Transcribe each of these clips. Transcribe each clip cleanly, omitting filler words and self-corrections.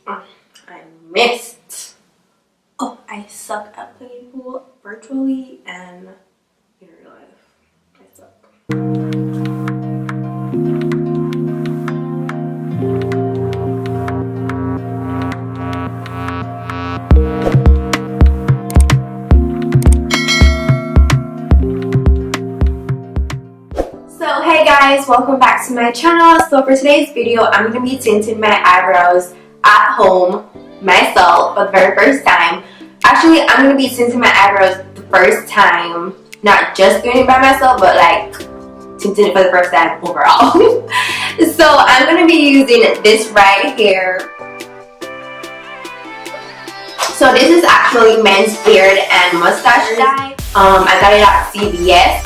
I missed. Oh, I suck at playing pool virtually and in real life. I suck. So hey guys, welcome back to my channel. So for today's video, I'm going to be tinting my eyebrows at home myself for the very first time. Actually, I'm going to be tinting my eyebrows the first time, not just doing it by myself, but like tinting it for the first time overall. So I'm going to be using this right here. So this is actually men's beard and mustache dye. I got it at CVS.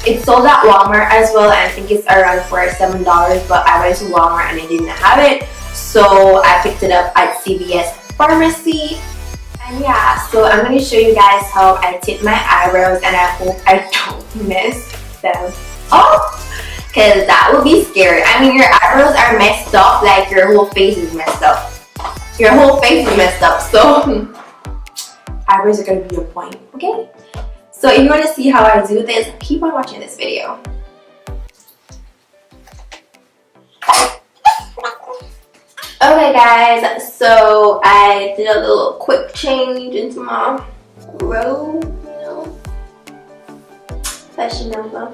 It's sold at Walmart as well, and I think it's around $7, but I went to Walmart and they didn't have it, so I picked it up at CVS Pharmacy. And yeah, so I'm going to show you guys how I tint my eyebrows, and I hope I don't mess them up, because that would be scary. I mean, your eyebrows are messed up, like your whole face is messed up. Your whole face is messed up, so eyebrows are going to be your point, okay? So if you want to see how I do this, keep on watching this video. Okay guys, so I did a little quick change into my robe, you know, fashion Nova.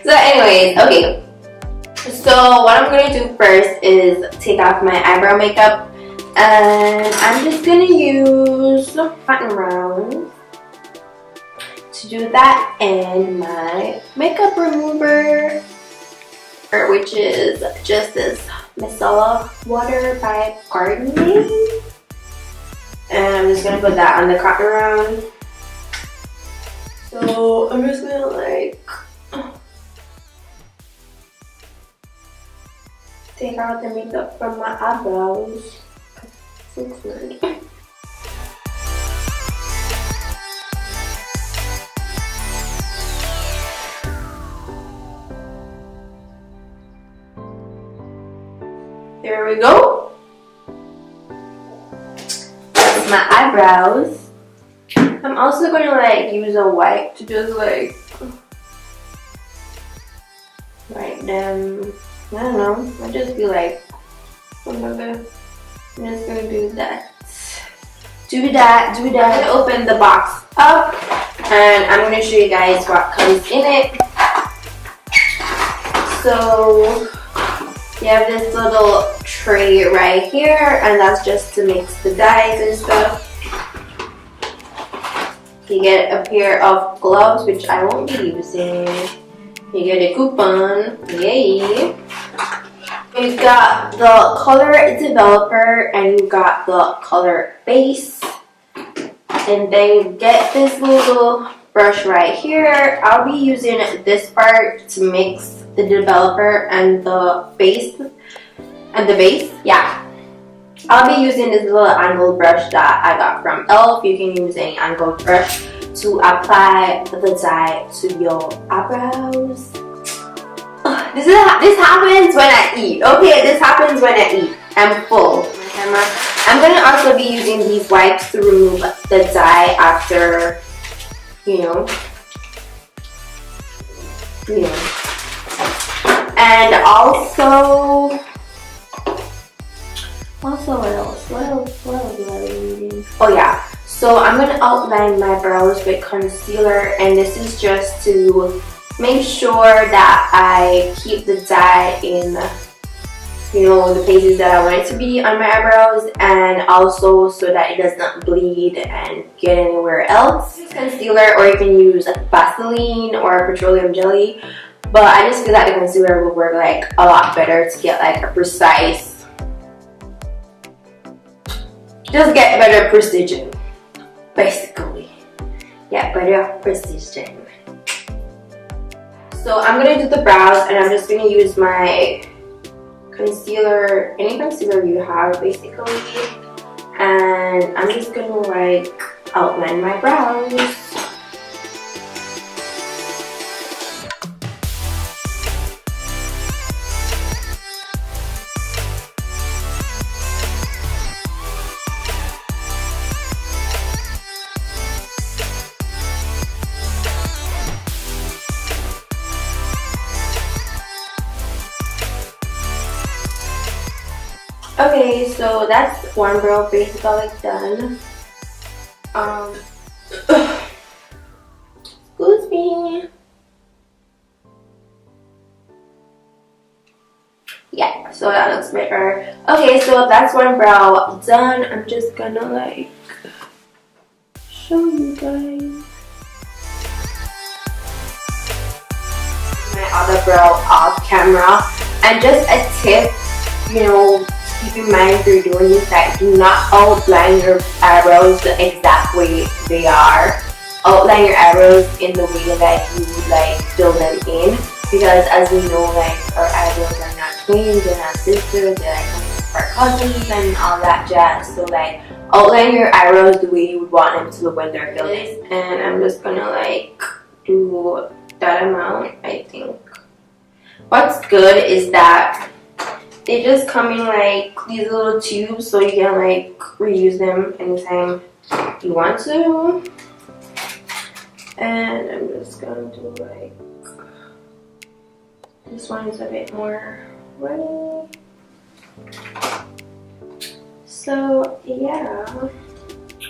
So anyways, okay. So what I'm going to do first is take off my eyebrow makeup, and I'm just going to use the Cotton Round to do that, and my makeup remover, which is just this Micellar Water by Gardening, and I'm just gonna put that on the cotton round. So I'm just gonna like take out the makeup from my eyebrows. So weird. There we go. That's my eyebrows. I'm also going to like use a wipe to just like wipe them. I don't know. I just feel like I'm just going to do that. I'm going to open the box up, and I'm going to show you guys what comes in it. So you have this little tray right here, and that's just to mix the dyes and stuff. You get a pair of gloves, which I won't be using. You get a coupon, yay! You got the color developer, and you got the color base. And then you get this little brush right here. I'll be using this part to mix the developer and the base. Yeah, I'll be using this little angled brush that I got from Elf. You can use any angled brush to apply the dye to your eyebrows. This happens when I eat. Okay, this happens when I eat. I'm full. My camera. I'm gonna also be using these wipes to remove the dye after, you know. And also what else do I be using? Oh yeah, so I'm gonna outline my brows with concealer, and this is just to make sure that I keep the dye in, you know, the places that I want it to be on my eyebrows, and also so that it does not bleed and get anywhere else. Use concealer, or you can use Vaseline or petroleum jelly, but I just feel that the concealer will work like a lot better to get like a precise, just get better precision, basically. Yeah, better precision. So I'm gonna do the brows, and I'm just gonna use my concealer, any concealer you have basically, and I'm just gonna like outline my brows. Okay, so that's one brow basically done. Excuse me. Yeah, so that looks better. Okay, so that's one brow done. I'm just gonna like show you guys my other brow off camera. And just a tip, you know, keep in mind if you're doing this, that do not outline your eyebrows the exact way they are. Outline your eyebrows in the way that you would like fill them in, because as we know, like our eyebrows are not twins, they're not sisters, they're like our cousins and all that jazz. So like outline your eyebrows the way you would want them to look when they're filled in. And I'm just gonna like do that amount, I think. What's good is that they just come in like these little tubes, so you can like reuse them anytime you want to. And I'm just gonna do like, this one is a bit more runny. So yeah.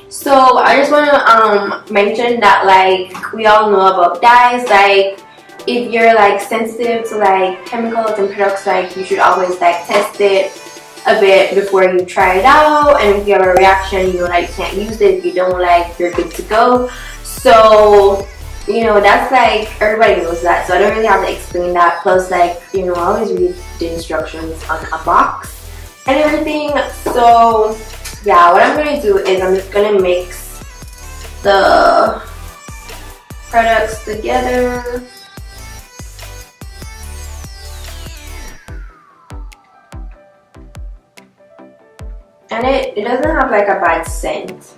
So I just wanna mention that like we all know about dyes, like if you're like sensitive to like chemicals and products, like you should always like test it a bit before you try it out. And if you have a reaction, you know, like you can't use it. If you don't, like you're good to go. So you know, that's like everybody knows that, so I don't really have to explain that. Plus, like, you know, I always read the instructions on a box and everything. So yeah, what I'm gonna do is I'm just gonna mix the products together. And it doesn't have like a bad scent.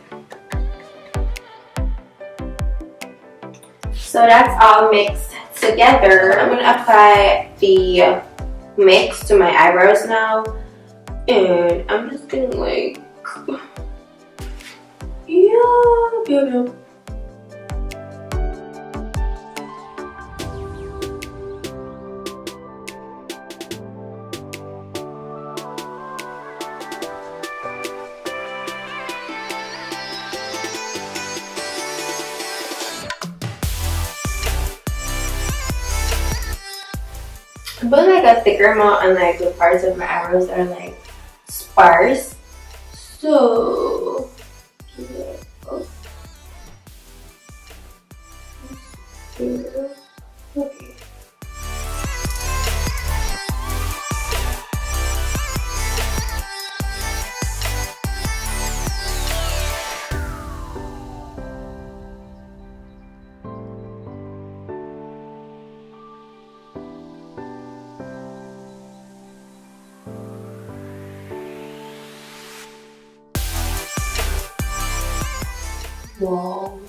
So that's all mixed together. I'm gonna apply the mix to my eyebrows now. And I'm just gonna like, yeah. I'm putting like a thicker amount on like the parts of my eyebrows that are like sparse. So yeah. Okay. Whoa.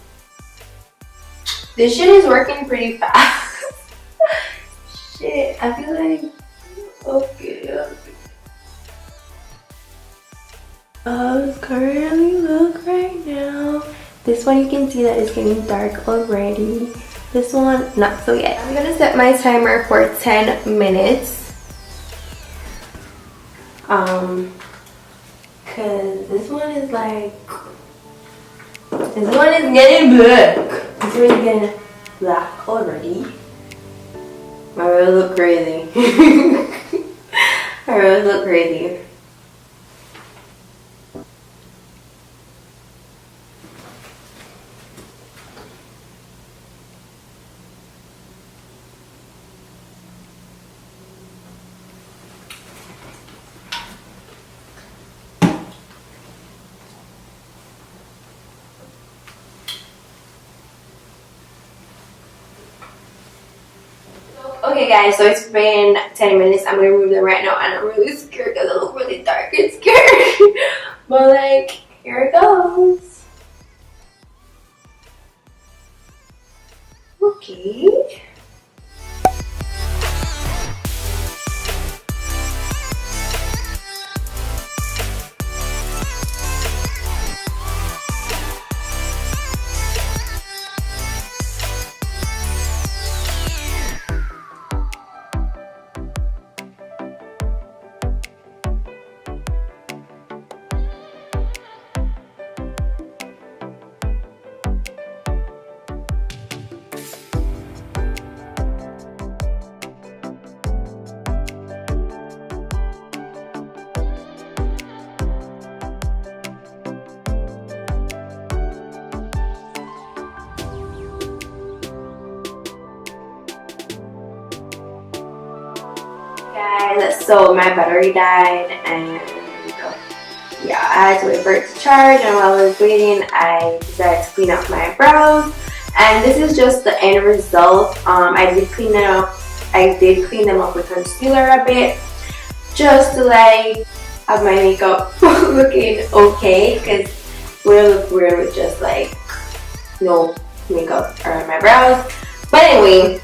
This shit is working pretty fast. Shit, I feel like, okay. How currently look right now. This one you can see that it's getting dark already. This one, not so yet. I'm gonna set my timer for 10 minutes. Cause this one is like, this one is getting black. It's really getting black already. My rose look crazy. My rose look crazy. Okay guys, so it's been 10 minutes. I'm gonna remove them right now and I'm really scared because it looks really dark and scary. But like, here it goes. Okay. so my battery died, and yeah, I had to wait for it to charge. And while I was waiting, I decided to clean up my brows, and this is just the end result. I did clean them up. I did clean them up with concealer a bit, just to like have my makeup looking okay, because it would look weird with just like no makeup around my brows. But anyway,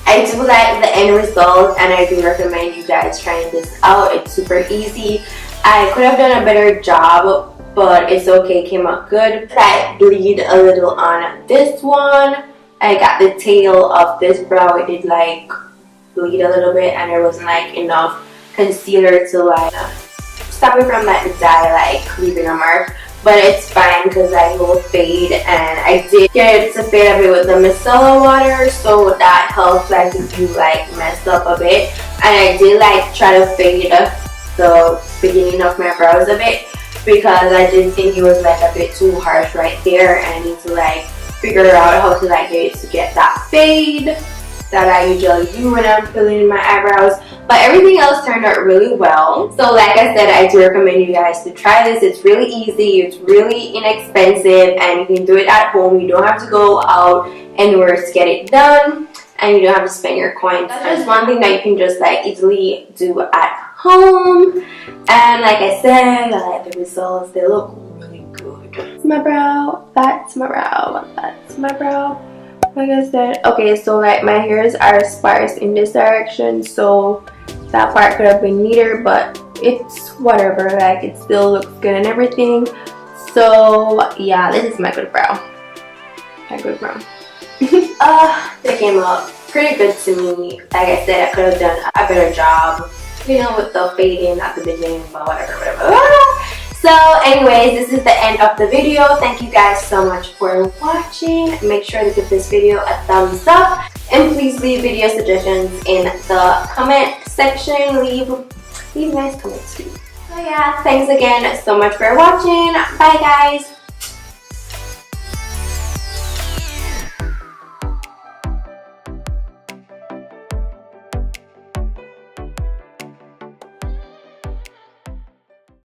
I do like the end result, and I do recommend you guys trying this out. It's super easy. I could have done a better job, but it's okay, it came out good. I bleed a little on this one. I got the tail of this brow, it did like bleed a little bit, and there wasn't like enough concealer to like stop it from that dye like leaving a mark. But it's fine because I will fade, and I did get it to fade a bit with the Micellar Water, so that helps like if you like messed up a bit. And I did like try to fade the beginning of my brows a bit, because I did think it was like a bit too harsh right there, and I need to like figure out how to like get it to get that fade that I usually do when I'm filling in my eyebrows. But everything else turned out really well. So like I said, I do recommend you guys to try this. It's really easy, it's really inexpensive, and you can do it at home. You don't have to go out anywhere to get it done, and you don't have to spend your coins. That's just one thing that you can just like easily do at home. And like I said, I like the results. They look really good. That's my brow, that's my brow, that's my brow. Like I said, okay, so like my hairs are sparse in this direction, so that part could have been neater, but it's whatever, like it still looks good and everything. So yeah, this is my good brow. My good brow. They came out pretty good to me. Like I said, I could have done a better job, you know, with the fading at the beginning, but whatever. So anyways, this is the end of the video. Thank you guys so much for watching. Make sure to give this video a thumbs up, and please leave video suggestions in the comment section. Leave nice comments too. So yeah, thanks again so much for watching. Bye guys.